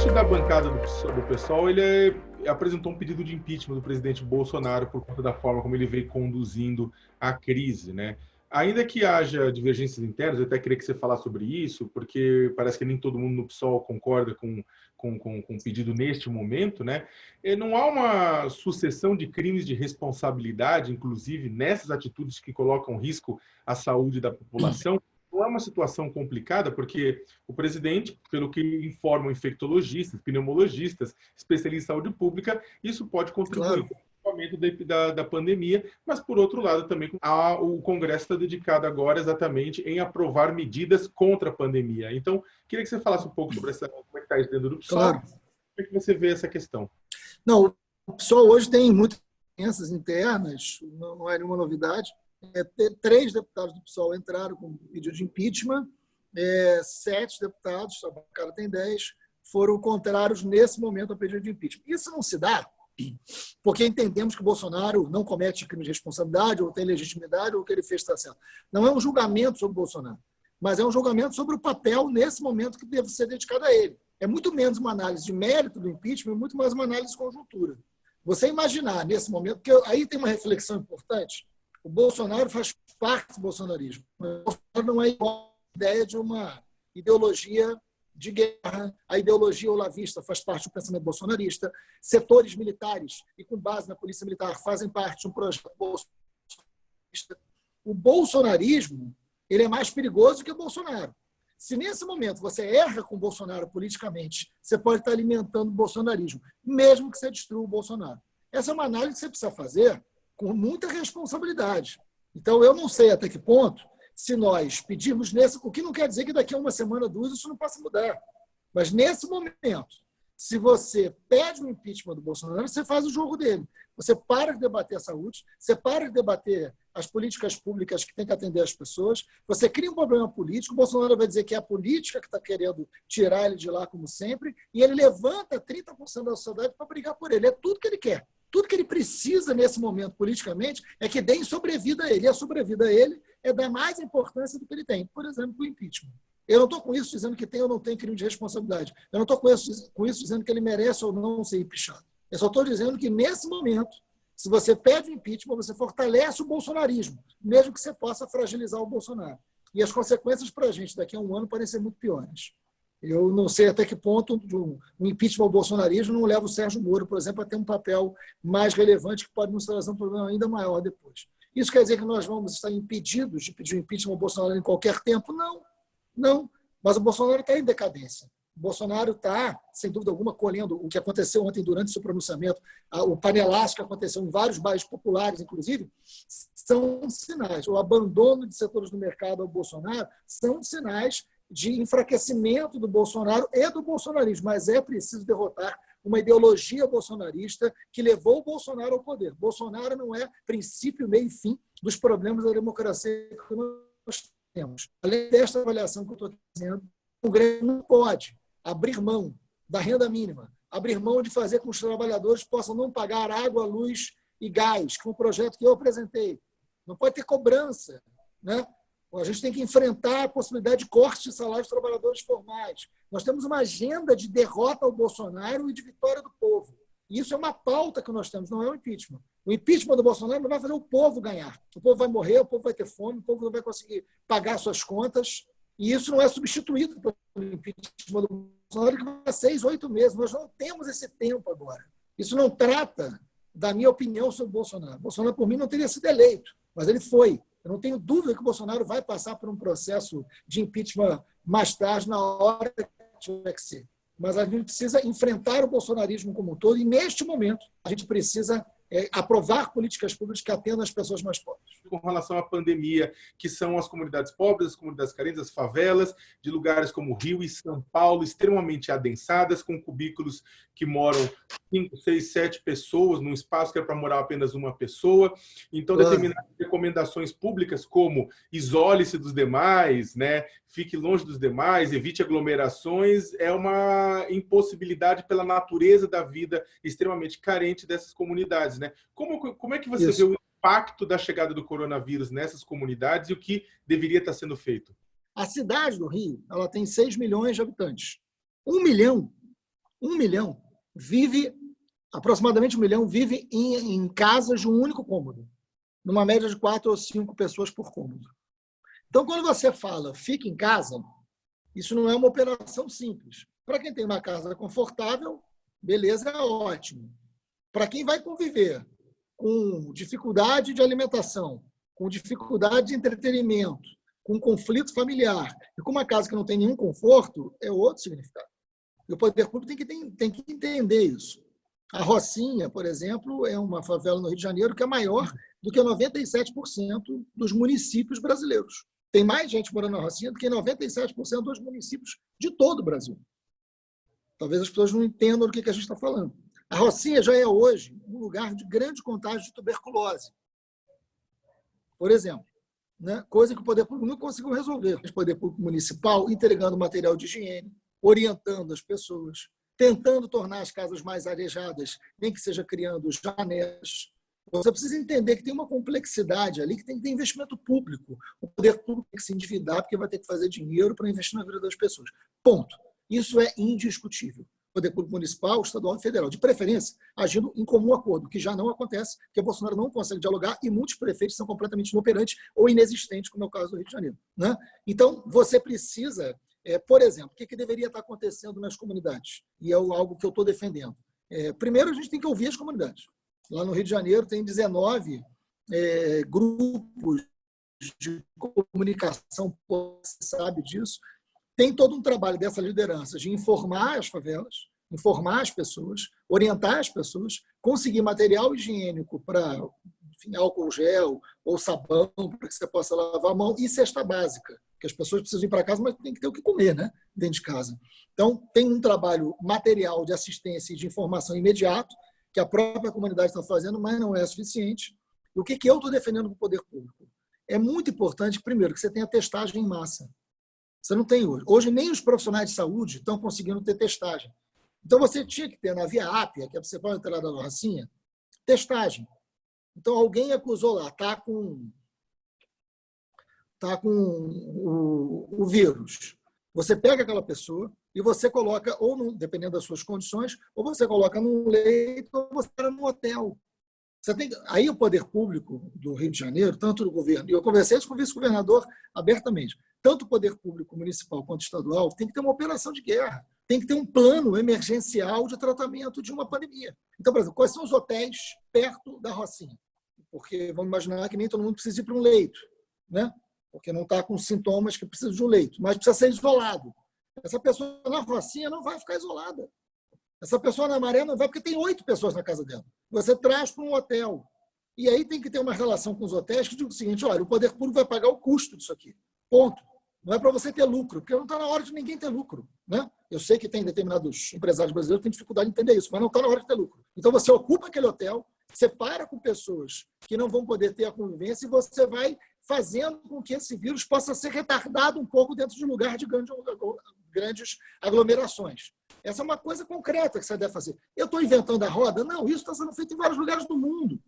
presidente da bancada do PSOL, ele apresentou um pedido de impeachment do presidente Bolsonaro por conta da forma como ele veio conduzindo a crise, né? Ainda que haja divergências internas, eu até queria que você falasse sobre isso, porque parece que nem todo mundo no PSOL concorda com o pedido neste momento, né? E não há uma sucessão de crimes de responsabilidade, inclusive nessas atitudes que colocam em risco a saúde da população. Não é uma situação complicada, porque o presidente, pelo que informam infectologistas, pneumologistas, especialistas em saúde pública, isso pode contribuir para o aumento da pandemia, mas, por outro lado, também o Congresso está dedicado agora exatamente em aprovar medidas contra a pandemia. Então, queria que você falasse um pouco sobre como é que está isso dentro do PSOL, como é que você vê essa questão. Não, o PSOL hoje tem muitas diferenças internas, não é nenhuma novidade. 3 deputados do PSOL entraram com pedido de impeachment, 7 deputados, a bancada tem 10, foram contrários nesse momento ao pedido de impeachment. Isso não se dá porque entendemos que o Bolsonaro não comete crime de responsabilidade, ou tem legitimidade, ou o que ele fez está certo. Não é um julgamento sobre o Bolsonaro, mas é um julgamento sobre o papel, nesse momento, que deve ser dedicado a ele. É muito menos uma análise de mérito do impeachment, muito mais uma análise de conjuntura. Você imaginar, nesse momento, que aí tem uma reflexão importante. O Bolsonaro faz parte do bolsonarismo. O Bolsonaro não é igual à ideia de uma ideologia de guerra. A ideologia olavista faz parte do pensamento bolsonarista. Setores militares, e com base na polícia militar, fazem parte de um projeto bolsonarista. O bolsonarismo ele é mais perigoso que o Bolsonaro. Se nesse momento você erra com o Bolsonaro politicamente, você pode estar alimentando o bolsonarismo, mesmo que você destrua o Bolsonaro. Essa é uma análise que você precisa fazer com muita responsabilidade. Então, eu não sei até que ponto, se nós pedirmos nesse... O que não quer dizer que daqui a uma semana, 2, isso não possa mudar. Mas, nesse momento, se você pede o impeachment do Bolsonaro, você faz o jogo dele. Você para de debater a saúde, você para de debater as políticas públicas que tem que atender as pessoas, você cria um problema político, o Bolsonaro vai dizer que é a política que está querendo tirar ele de lá, como sempre, e ele levanta 30% da sociedade para brigar por ele. É tudo que ele quer. Tudo que ele precisa nesse momento, politicamente, é que deem sobrevida a ele. E a sobrevida a ele é dar mais importância do que ele tem. Por exemplo, o impeachment. Eu não estou com isso dizendo que tem ou não tem crime de responsabilidade. Eu não estou com isso dizendo que ele merece ou não ser impeachado. Eu só estou dizendo que, nesse momento, se você pede o impeachment, você fortalece o bolsonarismo, mesmo que você possa fragilizar o Bolsonaro. E as consequências para a gente daqui a um ano podem ser muito piores. Eu não sei até que ponto um impeachment ao bolsonarismo não leva o Sérgio Moro, por exemplo, a ter um papel mais relevante que pode nos trazer um problema ainda maior depois. Isso quer dizer que nós vamos estar impedidos de pedir o impeachment ao Bolsonaro em qualquer tempo? Não, não. Mas o Bolsonaro está em decadência. O Bolsonaro está, sem dúvida alguma, colhendo o que aconteceu ontem durante seu pronunciamento, o panelaço que aconteceu em vários bairros populares, inclusive, são sinais. O abandono de setores do mercado ao Bolsonaro são sinais de enfraquecimento do Bolsonaro e do bolsonarismo, mas é preciso derrotar uma ideologia bolsonarista que levou o Bolsonaro ao poder. Bolsonaro não é princípio, meio e fim dos problemas da democracia que nós temos. Além desta avaliação que eu estou dizendo, o Congresso não pode abrir mão da renda mínima, abrir mão de fazer com que os trabalhadores possam não pagar água, luz e gás, que foi um projeto que eu apresentei. Não pode ter cobrança, né? A gente tem que enfrentar a possibilidade de corte de salários dos trabalhadores formais. Nós temos uma agenda de derrota ao Bolsonaro e de vitória do povo. E isso é uma pauta que nós temos, não é o impeachment. O impeachment do Bolsonaro não vai fazer o povo ganhar. O povo vai morrer, o povo vai ter fome, o povo não vai conseguir pagar suas contas. E isso não é substituído pelo impeachment do Bolsonaro, que vai 6, 8 meses. Nós não temos esse tempo agora. Isso não trata da minha opinião sobre o Bolsonaro. O Bolsonaro, por mim, não teria sido eleito, mas ele foi. Eu não tenho dúvida que o Bolsonaro vai passar por um processo de impeachment mais tarde, na hora que tiver que ser. Mas a gente precisa enfrentar o bolsonarismo como um todo e, neste momento, a gente precisa aprovar políticas públicas que atendam as pessoas mais pobres. Com relação à pandemia, que são as comunidades pobres, as comunidades carentes, as favelas, de lugares como Rio e São Paulo, extremamente adensadas, com cubículos que moram 5, 6, 7 pessoas, num espaço que é para morar apenas uma pessoa. Então, determinadas recomendações públicas, como isole-se dos demais, né? Fique longe dos demais, evite aglomerações, é uma impossibilidade pela natureza da vida extremamente carente dessas comunidades, né? Como é que você vê o impacto da chegada do coronavírus nessas comunidades e o que deveria estar sendo feito? A cidade do Rio, ela tem 6 milhões de habitantes. 1 1 milhão aproximadamente 1 milhão vive em casas de um único cômodo, numa média de 4 ou 5 pessoas por cômodo. Então, quando você fala fique em casa, isso não é uma operação simples. Para quem tem uma casa confortável, beleza, é ótimo. Para quem vai conviver com dificuldade de alimentação, com dificuldade de entretenimento, com conflito familiar e com uma casa que não tem nenhum conforto, é outro significado. E o poder público tem que entender isso. A Rocinha, por exemplo, é uma favela no Rio de Janeiro que é maior do que 97% dos municípios brasileiros. Tem mais gente morando na Rocinha do que 97% dos municípios de todo o Brasil. Talvez as pessoas não entendam do que a gente está falando. A Rocinha já é hoje um lugar de grande contágio de tuberculose. Por exemplo, né? Coisa que o poder público não conseguiu resolver. O poder público municipal entregando material de higiene, orientando as pessoas, tentando tornar as casas mais arejadas, nem que seja criando janelas. Você precisa entender que tem uma complexidade ali, que tem que ter investimento público. O poder público tem que se endividar porque vai ter que fazer dinheiro para investir na vida das pessoas. Ponto. Isso é indiscutível. Poder público municipal, estadual e federal, de preferência, agindo em comum acordo, que já não acontece, porque o Bolsonaro não consegue dialogar e muitos prefeitos são completamente inoperantes ou inexistentes, como é o caso do Rio de Janeiro. Né? Então, você precisa, por exemplo, o que deveria estar acontecendo nas comunidades? E é algo que eu estou defendendo. Primeiro, a gente tem que ouvir as comunidades. Lá no Rio de Janeiro tem 19 grupos de comunicação, você sabe disso. Tem todo um trabalho dessa liderança de informar as favelas, informar as pessoas, orientar as pessoas, conseguir material higiênico para álcool gel ou sabão para que você possa lavar a mão e cesta básica, que as pessoas precisam ir para casa, mas tem que ter o que comer, né, dentro de casa. Então, tem um trabalho material de assistência e de informação imediato que a própria comunidade está fazendo, mas não é suficiente. E o que eu estou defendendo para o poder público? É muito importante, primeiro, que você tenha testagem em massa. Você não tem hoje. Hoje, nem os profissionais de saúde estão conseguindo ter testagem. Então, você tinha que ter na Via Ápia, que é a principal entrada da Rocinha, testagem. Então, alguém acusou lá, está com o vírus. Você pega aquela pessoa e você coloca, ou dependendo das suas condições, ou você coloca num leito, ou você está num hotel. Aí o poder público do Rio de Janeiro, tanto do governo, e eu conversei isso com o vice-governador abertamente, tanto o poder público municipal quanto estadual, tem que ter uma operação de guerra, tem que ter um plano emergencial de tratamento de uma pandemia. Então, por exemplo, quais são os hotéis perto da Rocinha? Porque vamos imaginar que nem todo mundo precisa ir para um leito, né? Porque não está com sintomas que precisa de um leito, mas precisa ser isolado. Essa pessoa na Rocinha não vai ficar isolada. Essa pessoa na Maré não vai, porque tem 8 pessoas na casa dela. Você traz para um hotel. E aí tem que ter uma relação com os hotéis que diz o seguinte, olha, o poder público vai pagar o custo disso aqui. Ponto. Não é para você ter lucro, porque não está na hora de ninguém ter lucro. Né? Eu sei que tem determinados empresários brasileiros que têm dificuldade de entender isso, mas não está na hora de ter lucro. Então você ocupa aquele hotel, separa com pessoas que não vão poder ter a convivência e você vai fazendo com que esse vírus possa ser retardado um pouco dentro de um lugar de grandes aglomerações. Essa é uma coisa concreta que você deve fazer. Eu estou inventando a roda? Não, isso está sendo feito em vários lugares do mundo.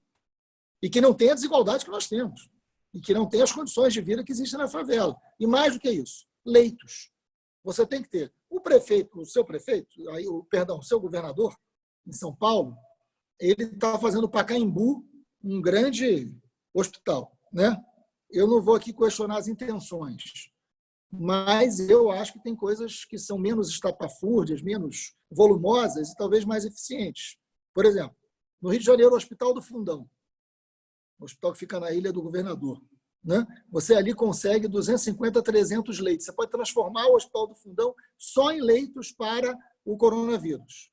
E que não tem a desigualdade que nós temos. E que não tem as condições de vida que existem na favela. E mais do que isso, leitos. Você tem que ter. O prefeito, o seu governador, em São Paulo, ele está fazendo Pacaembu um grande hospital. Né? Eu não vou aqui questionar as intenções, mas eu acho que tem coisas que são menos estapafúrdias, menos volumosas e talvez mais eficientes. Por exemplo, no Rio de Janeiro, o Hospital do Fundão, o hospital que fica na Ilha do Governador, né? Você ali consegue 250 a 300 leitos. Você pode transformar o Hospital do Fundão só em leitos para o coronavírus.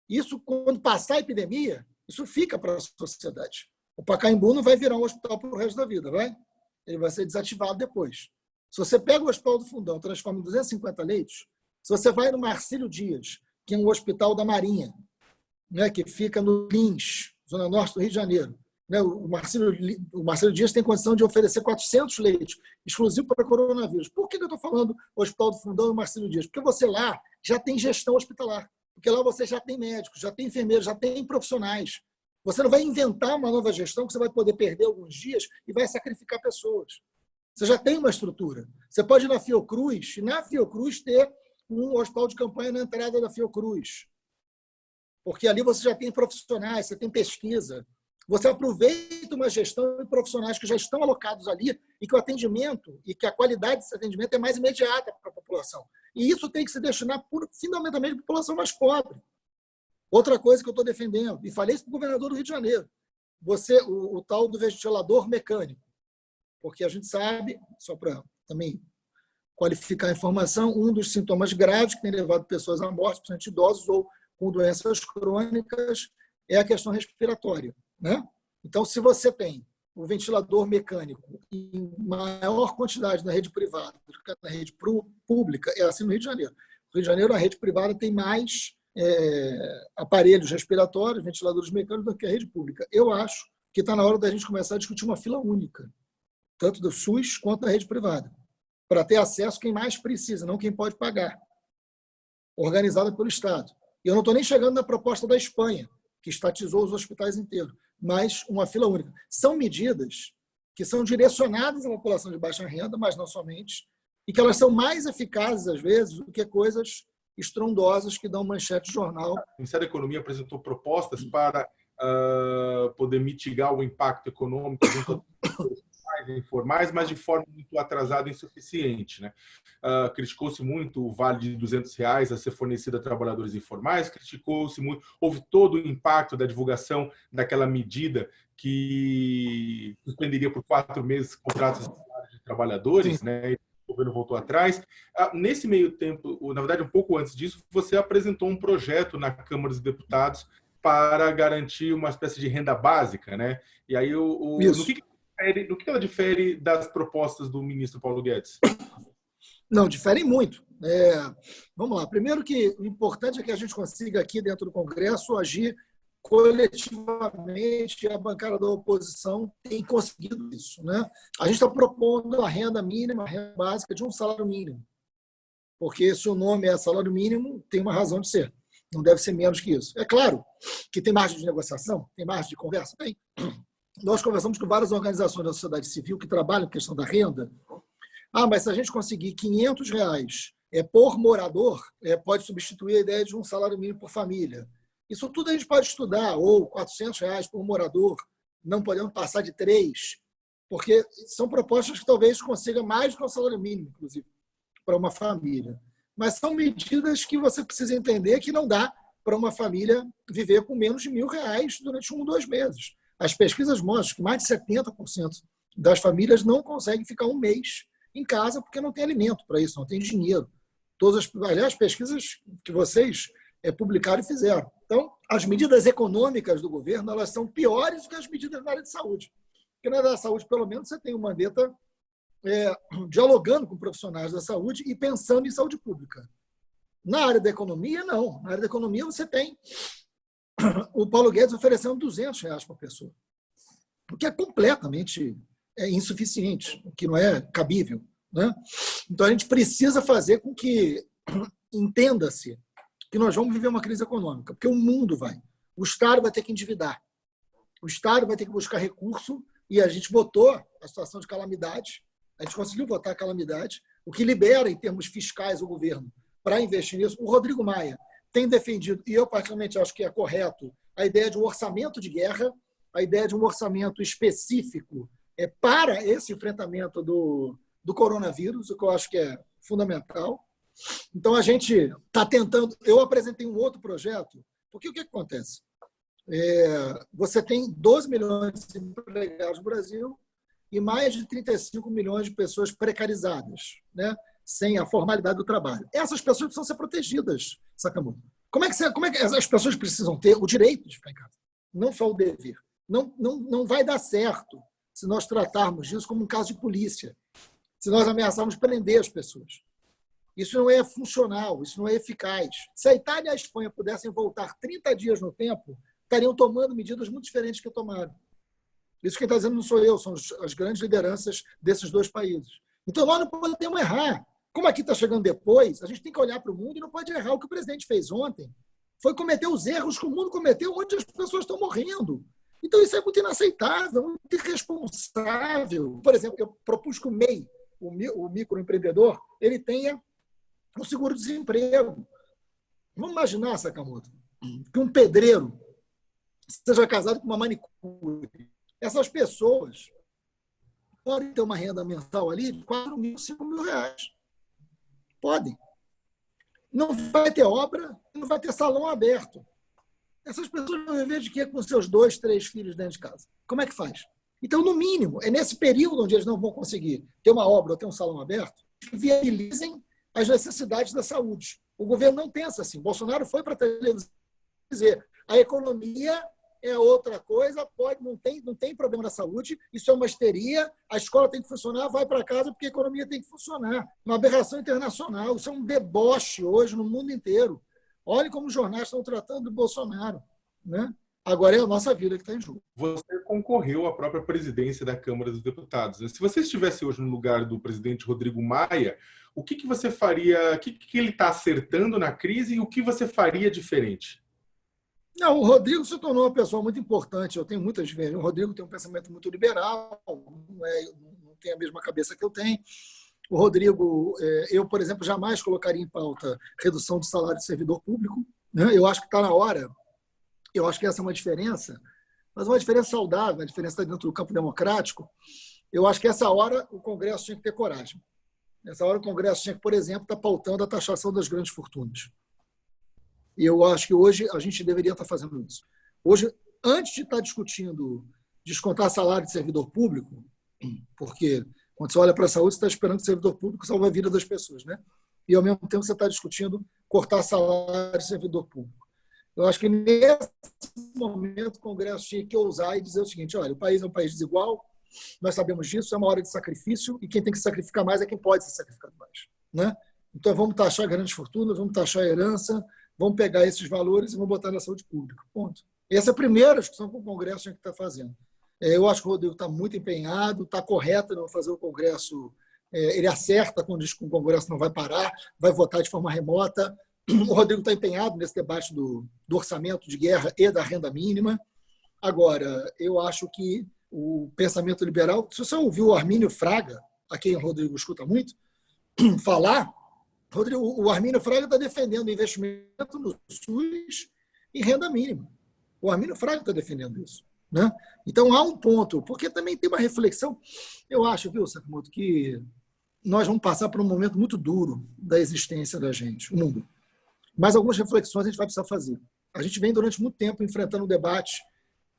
Isso, quando passar a epidemia, isso fica para a sociedade. O Pacaembu não vai virar um hospital para o resto da vida, vai? Ele vai ser desativado depois. Se você pega o Hospital do Fundão, transforma em 250 leitos, se você vai no Marcílio Dias, que é um hospital da Marinha, né, que fica no Lins, zona norte do Rio de Janeiro, né, o Marcílio Dias tem condição de oferecer 400 leitos, exclusivo para coronavírus. Por que eu estou falando Hospital do Fundão e Marcílio Dias? Porque você lá já tem gestão hospitalar, porque lá você já tem médicos, já tem enfermeiros, já tem profissionais. Você não vai inventar uma nova gestão que você vai poder perder alguns dias e vai sacrificar pessoas. Você já tem uma estrutura. Você pode ir na Fiocruz, e na Fiocruz ter um hospital de campanha na entrada da Fiocruz. porque ali você já tem profissionais, você tem pesquisa, você aproveita uma gestão de profissionais que já estão alocados ali e que o atendimento e que a qualidade desse atendimento é mais imediata para a população. E isso tem que se destinar fundamentalmente à população mais pobre. Outra coisa que eu estou defendendo, e falei isso para o governador do Rio de Janeiro, o tal do ventilador mecânico, porque a gente sabe, só para também qualificar a informação, um dos sintomas graves que tem levado pessoas à morte, principalmente idosos ou com doenças crônicas, é a questão respiratória, né? Então, se você tem o ventilador mecânico em maior quantidade na rede privada do que na rede pública, é assim no Rio de Janeiro. No Rio de Janeiro, a rede privada tem mais aparelhos respiratórios, ventiladores mecânicos do que a rede pública. Eu acho que está na hora da gente começar a discutir uma fila única, tanto do SUS quanto da rede privada, para ter acesso quem mais precisa, não quem pode pagar, organizada pelo Estado. E eu não estou nem chegando na proposta da Espanha, que estatizou os hospitais inteiros, mas uma fila única. São medidas que são direcionadas à população de baixa renda, mas não somente, e que elas são mais eficazes, às vezes, do que coisas estrondosas que dão manchete de jornal. O Ministério da Economia apresentou propostas para poder mitigar o impacto econômico junto aos informais, mas de forma muito atrasada e insuficiente, né? Criticou-se muito o vale de R$200 a ser fornecido a trabalhadores informais, criticou-se muito, houve todo o impacto da divulgação daquela medida que suspenderia por 4 meses contratos de trabalhadores, né? O governo voltou atrás. Nesse meio tempo, na verdade, um pouco antes disso, você apresentou um projeto na Câmara dos Deputados para garantir uma espécie de renda básica, né? E aí, no que ela difere das propostas do ministro Paulo Guedes? Não, diferem muito. Vamos lá. Primeiro que o importante é que a gente consiga aqui dentro do Congresso agir coletivamente. A bancada da oposição tem conseguido isso, né? A gente está propondo a renda mínima, a renda básica de um salário mínimo, porque se o nome é salário mínimo, tem uma razão de ser. Não deve ser menos que isso. É claro que tem margem de negociação, tem margem de conversa. Tem. Nós conversamos com várias organizações da sociedade civil que trabalham com a questão da renda. Mas se a gente conseguir R$500 por morador, pode substituir a ideia de um salário mínimo por família. Isso tudo a gente pode estudar, ou R$400 por morador, não podemos passar de 3, porque são propostas que talvez consiga mais do que o salário mínimo, inclusive, para uma família. Mas são medidas que você precisa entender que não dá para uma família viver com menos de R$1.000 durante 1 ou 2 meses. As pesquisas mostram que mais de 70% das famílias não conseguem ficar um mês em casa porque não tem alimento para isso, não tem dinheiro. Aliás, pesquisas que vocês publicaram e fizeram. Então, as medidas econômicas do governo elas são piores do que as medidas na área de saúde. Porque na área da saúde, pelo menos, você tem o Mandetta dialogando com profissionais da saúde e pensando em saúde pública. Na área da economia, não. Na área da economia, você tem o Paulo Guedes oferecendo R$200 por pessoa, o que é completamente insuficiente, o que não é cabível, né? Então, a gente precisa fazer com que entenda-se que nós vamos viver uma crise econômica, porque o mundo vai. O Estado vai ter que endividar. O Estado vai ter que buscar recurso e a gente votou a situação de calamidade, a gente conseguiu votar a calamidade, o que libera, em termos fiscais, o governo para investir nisso. O Rodrigo Maia tem defendido, e eu particularmente acho que é correto, a ideia de um orçamento de guerra, a ideia de um orçamento específico para esse enfrentamento do coronavírus, o que eu acho que é fundamental. Então, a gente está tentando... Eu apresentei um outro projeto, porque o que acontece? Você tem 12 milhões de empregados no Brasil e mais de 35 milhões de pessoas precarizadas, né? Sem a formalidade do trabalho. Essas pessoas precisam ser protegidas, Sakamoto. Como é que as pessoas precisam ter o direito de ficar em casa? Não só o dever. Não vai dar certo se nós tratarmos disso como um caso de polícia, se nós ameaçarmos prender as pessoas. Isso não é funcional, isso não é eficaz. Se a Itália e a Espanha pudessem voltar 30 dias no tempo, estariam tomando medidas muito diferentes que tomaram. Isso quem está dizendo não sou eu, são as grandes lideranças desses 2 países. Então, nós não podemos errar. Como aqui está chegando depois, a gente tem que olhar para o mundo e não pode errar. O que o presidente fez ontem foi cometer os erros que o mundo cometeu onde as pessoas estão morrendo. Então, isso é muito inaceitável, muito irresponsável. Por exemplo, eu propus que o MEI, o microempreendedor, ele tenha um seguro-desemprego. Vamos imaginar, Sakamoto, que um pedreiro seja casado com uma manicure. Essas pessoas podem ter uma renda mensal ali de 4 mil, 5 mil reais. Podem. Não vai ter obra, não vai ter salão aberto. Essas pessoas vão viver de quê com seus 2, 3 filhos dentro de casa? Como é que faz? Então, no mínimo, é nesse período onde eles não vão conseguir ter uma obra ou ter um salão aberto, que viabilizem as necessidades da saúde. O governo não pensa assim. Bolsonaro foi para a televisão dizer a economia é outra coisa, não tem problema na saúde, isso é uma histeria, a escola tem que funcionar, vai para casa porque a economia tem que funcionar. Uma aberração internacional, isso é um deboche hoje no mundo inteiro. Olhem como os jornais estão tratando do Bolsonaro, né? Agora é a nossa vida que está em jogo. Você concorreu à própria presidência da Câmara dos Deputados. Se você estivesse hoje no lugar do presidente Rodrigo Maia, o que você faria, o que ele está acertando na crise e o que você faria diferente? Não, o Rodrigo se tornou uma pessoa muito importante. Eu tenho muitas vezes. O Rodrigo tem um pensamento muito liberal, não tem a mesma cabeça que eu tenho. O Rodrigo, eu, por exemplo, jamais colocaria em pauta redução do salário do servidor público, né? Eu acho que está na hora. Eu acho que essa é uma diferença, mas uma diferença saudável, uma diferença dentro do campo democrático. Eu acho que essa hora o Congresso tinha que ter coragem. Nessa hora o Congresso tinha que, por exemplo, estar pautando a taxação das grandes fortunas. E eu acho que hoje a gente deveria estar fazendo isso. Hoje, antes de estar discutindo descontar salário de servidor público, porque quando você olha para a saúde, você está esperando que o servidor público salve a vida das pessoas, né? E, ao mesmo tempo, você está discutindo cortar salário de servidor público. Eu acho que, nesse momento, o Congresso tinha que ousar e dizer o seguinte: olha, o país é um país desigual, nós sabemos disso, é uma hora de sacrifício, e quem tem que sacrificar mais é quem pode ser sacrificado mais, né? Então, vamos taxar grandes fortunas, vamos taxar a herança, vamos pegar esses valores e vamos botar na saúde pública. Ponto. Essa é a primeira discussão que o Congresso tinha que estar fazendo. Eu acho que o Rodrigo está muito empenhado, está correto em fazer o Congresso. Ele acerta quando diz que o Congresso não vai parar, vai votar de forma remota. O Rodrigo está empenhado nesse debate do orçamento de guerra e da renda mínima. Agora, eu acho que o pensamento liberal... Se você ouviu o Armínio Fraga, a quem o Rodrigo escuta muito, falar... O Armínio Fraga está defendendo investimento no SUS e renda mínima. O Armínio Fraga está defendendo isso, né? Então, há um ponto, porque também tem uma reflexão. Eu acho, viu, Sakamoto, que nós vamos passar por um momento muito duro da existência da gente, o mundo. Mas algumas reflexões a gente vai precisar fazer. A gente vem durante muito tempo enfrentando o debate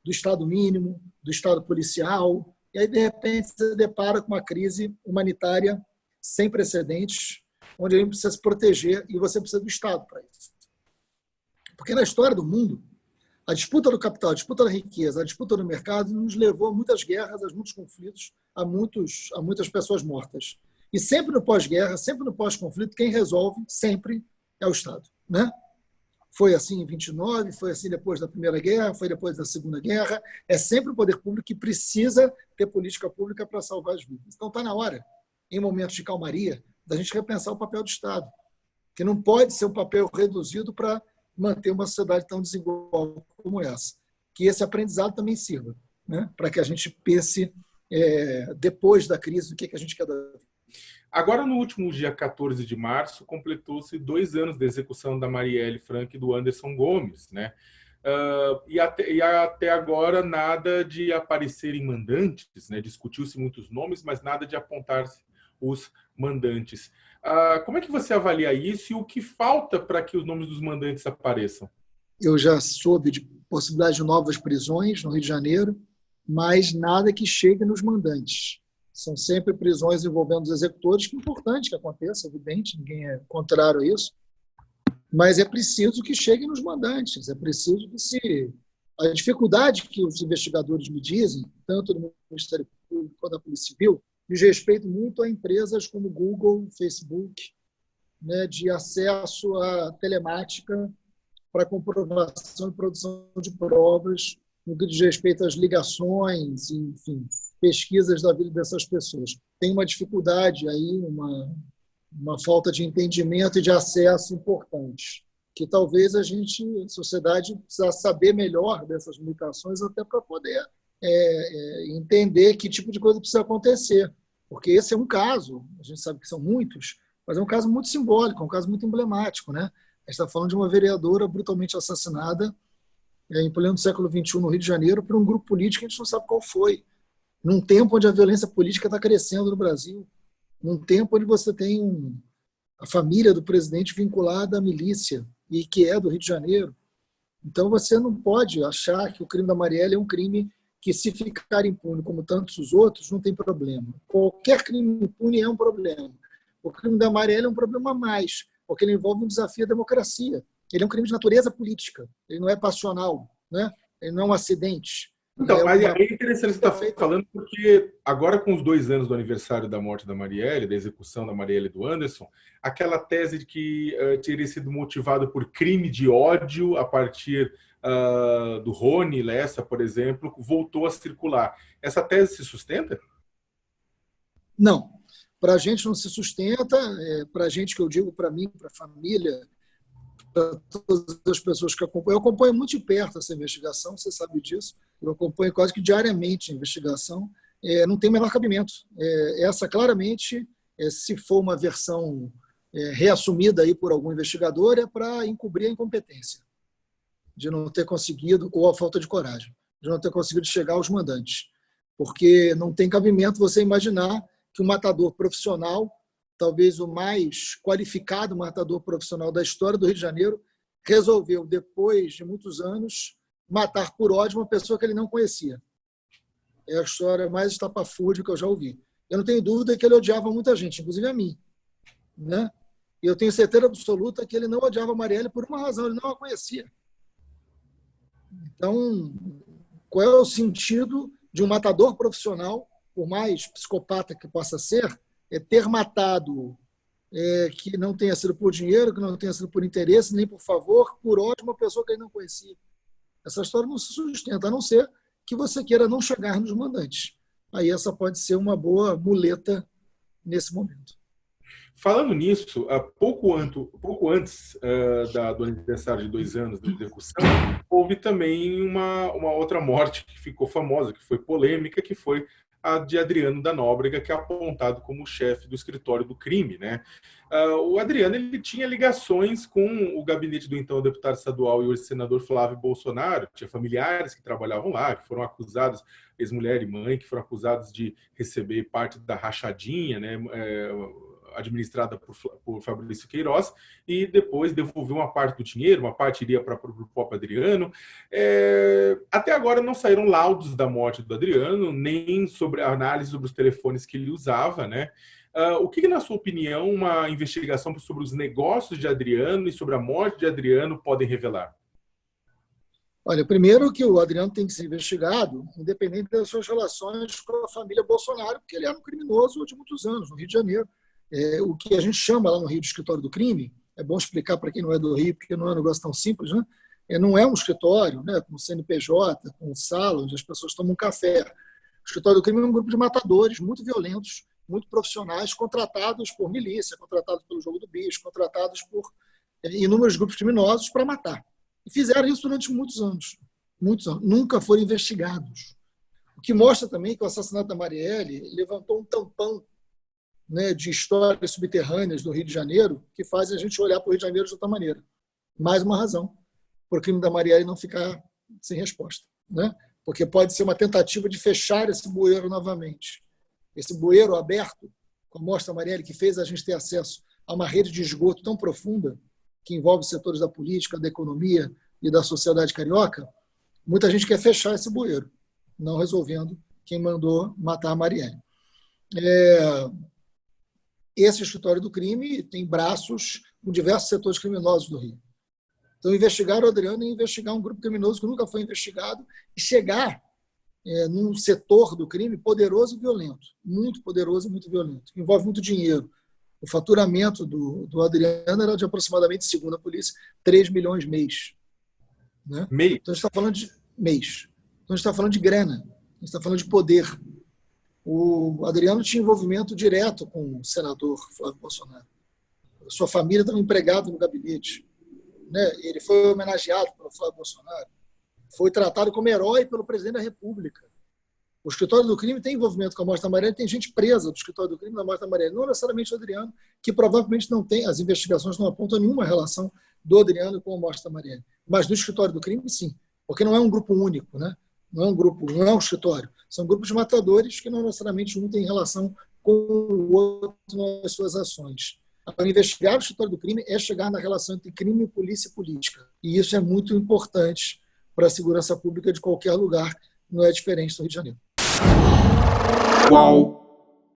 do Estado mínimo, do Estado policial, e aí, de repente, você depara com uma crise humanitária sem precedentes, onde a gente precisa se proteger e você precisa do Estado para isso. Porque na história do mundo, a disputa do capital, a disputa da riqueza, a disputa do mercado nos levou a muitas guerras, a muitos conflitos, a muitas pessoas mortas. E sempre no pós-guerra, sempre no pós-conflito, quem resolve sempre é o Estado, né? Foi assim em 29, foi assim depois da Primeira Guerra, foi depois da Segunda Guerra. É sempre o poder público que precisa ter política pública para salvar as vidas. Então está na hora, em momentos de calmaria, da gente repensar o papel do Estado, que não pode ser um papel reduzido para manter uma sociedade tão desigual como essa. Que esse aprendizado também sirva, né? Para que a gente pense, depois da crise, o que a gente quer da vida. Agora, no último dia 14 de março, completou-se 2 anos da execução da Marielle Franco e do Anderson Gomes, né? E até agora nada de aparecerem mandantes, né? Discutiu-se muitos nomes, mas nada de apontar-se os mandantes. Como é que você avalia isso e o que falta para que os nomes dos mandantes apareçam? Eu já soube de possibilidade de novas prisões no Rio de Janeiro, mas nada que chegue nos mandantes. São sempre prisões envolvendo os executores, que é importante que aconteça, evidente, ninguém é contrário a isso, mas é preciso que chegue nos mandantes, é preciso que a dificuldade que os investigadores me dizem, tanto no Ministério Público quanto da Polícia Civil, diz respeito muito a empresas como Google, Facebook, né, de acesso à telemática para comprovação e produção de provas, no que diz respeito às ligações, enfim, pesquisas da vida dessas pessoas. Tem uma dificuldade aí, uma falta de entendimento e de acesso importante, que talvez a sociedade, precisasse saber melhor dessas limitações até para poder entender que tipo de coisa precisa acontecer. Porque esse é um caso, a gente sabe que são muitos, mas é um caso muito simbólico, é um caso muito emblemático, né? gente está falando de uma vereadora brutalmente assassinada em pleno século XXI no Rio de Janeiro por um grupo político que a gente não sabe qual foi. Num tempo onde a violência política está crescendo no Brasil, num tempo onde você tem a família do presidente vinculada à milícia, e que é do Rio de Janeiro. Então você não pode achar que o crime da Marielle é um crime que, se ficar impune como tantos os outros, não tem problema. Qualquer crime impune é um problema. O crime da Marielle é um problema a mais, porque ele envolve um desafio à democracia. Ele é um crime de natureza política, ele não é passional, né? Ele não é um acidente. Então, mas é interessante você estar falando, porque agora, com os 2 anos do aniversário da morte da Marielle, da execução da Marielle e do Anderson, aquela tese de que teria sido motivado por crime de ódio a partir do Rony Lessa, por exemplo, voltou a circular. Essa tese se sustenta? Não. Para a gente não se sustenta, para a gente, que eu digo, para mim, para a família, para todas as pessoas que acompanham. Eu acompanho muito de perto essa investigação, você sabe disso. Eu acompanho quase que diariamente a investigação. Não tem o menor cabimento. Essa, claramente, se for uma versão reassumida aí por algum investigador, é para encobrir a incompetência de não ter conseguido, ou a falta de coragem, de não ter conseguido chegar aos mandantes. Porque não tem cabimento você imaginar que um matador profissional, talvez o mais qualificado matador profissional da história do Rio de Janeiro, resolveu, depois de muitos anos, matar por ódio uma pessoa que ele não conhecia. É a história mais estapafúrdia que eu já ouvi. Eu não tenho dúvida que ele odiava muita gente, inclusive a mim, né? E eu tenho certeza absoluta que ele não odiava a Marielle por uma razão, ele não a conhecia. Então, qual é o sentido de um matador profissional, por mais psicopata que possa ser, ter matado, que não tenha sido por dinheiro, que não tenha sido por interesse, nem por favor, por ódio, uma pessoa que ele não conhecia? Essa história não se sustenta, a não ser que você queira não chegar nos mandantes. Aí essa pode ser uma boa muleta nesse momento. Falando nisso, pouco antes do aniversário de 2 anos da execução, houve também uma outra morte que ficou famosa, que foi polêmica, que foi a de Adriano da Nóbrega, que é apontado como chefe do escritório do crime, né? O Adriano, ele tinha ligações com o gabinete do então deputado estadual e hoje senador Flávio Bolsonaro, tinha familiares que trabalhavam lá, que foram acusados, ex-mulher e mãe, que foram acusados de receber parte da rachadinha, né? Administrada por Fabrício Queiroz, e depois devolveu uma parte do dinheiro, uma parte iria para o próprio Adriano. Até agora não saíram laudos da morte do Adriano, nem sobre a análise sobre os telefones que ele usava, né? O que, na sua opinião, uma investigação sobre os negócios de Adriano e sobre a morte de Adriano podem revelar? Olha, primeiro que o Adriano tem que ser investigado, independente das suas relações com a família Bolsonaro, porque ele era um criminoso de muitos anos, no Rio de Janeiro. O que a gente chama lá no Rio de escritório do crime, é bom explicar para quem não é do Rio, porque não é um negócio tão simples, né? Não é um escritório, né, com CNPJ, com sala, onde as pessoas tomam um café. O escritório do crime é um grupo de matadores muito violentos, muito profissionais, contratados por milícia, contratados pelo jogo do bicho, contratados por inúmeros grupos criminosos para matar. E fizeram isso durante muitos anos. Nunca foram investigados. O que mostra também que o assassinato da Marielle levantou um tampão, né, de histórias subterrâneas do Rio de Janeiro que fazem a gente olhar para o Rio de Janeiro de outra maneira. Mais uma razão para o crime da Marielle não ficar sem resposta, né? Porque pode ser uma tentativa de fechar esse bueiro novamente. Esse bueiro aberto, como mostra a Marielle, que fez a gente ter acesso a uma rede de esgoto tão profunda, que envolve setores da política, da economia e da sociedade carioca, muita gente quer fechar esse bueiro, não resolvendo quem mandou matar a Marielle. Esse escritório do crime tem braços com diversos setores criminosos do Rio. Então, investigar o Adriano é investigar um grupo criminoso que nunca foi investigado e chegar num setor do crime poderoso e violento, muito poderoso e muito violento, que envolve muito dinheiro. O faturamento do Adriano era de aproximadamente, segundo a polícia, 3 milhões mês. Né? Mês? Então, a gente está falando de mês. Então, a gente está falando de grana, a gente está falando de poder. O Adriano tinha envolvimento direto com o senador Flávio Bolsonaro. A sua família estava empregada no gabinete. Né? Ele foi homenageado pelo Flávio Bolsonaro. Foi tratado como herói pelo presidente da República. O escritório do crime tem envolvimento com a morte da Marielle, tem gente presa do escritório do crime na morte da Marielle, não necessariamente o Adriano, que provavelmente não tem, as investigações não apontam nenhuma relação do Adriano com a morte da Marielle. Mas do escritório do crime, sim, porque não é um grupo único, né? Não é um grupo, não é um escritório. São grupos de matadores que não necessariamente um tem relação com o outro nas suas ações. Investigar o escritório do crime é chegar na relação entre crime, polícia e política. E isso é muito importante para a segurança pública de qualquer lugar, não é diferente do Rio de Janeiro. Uau!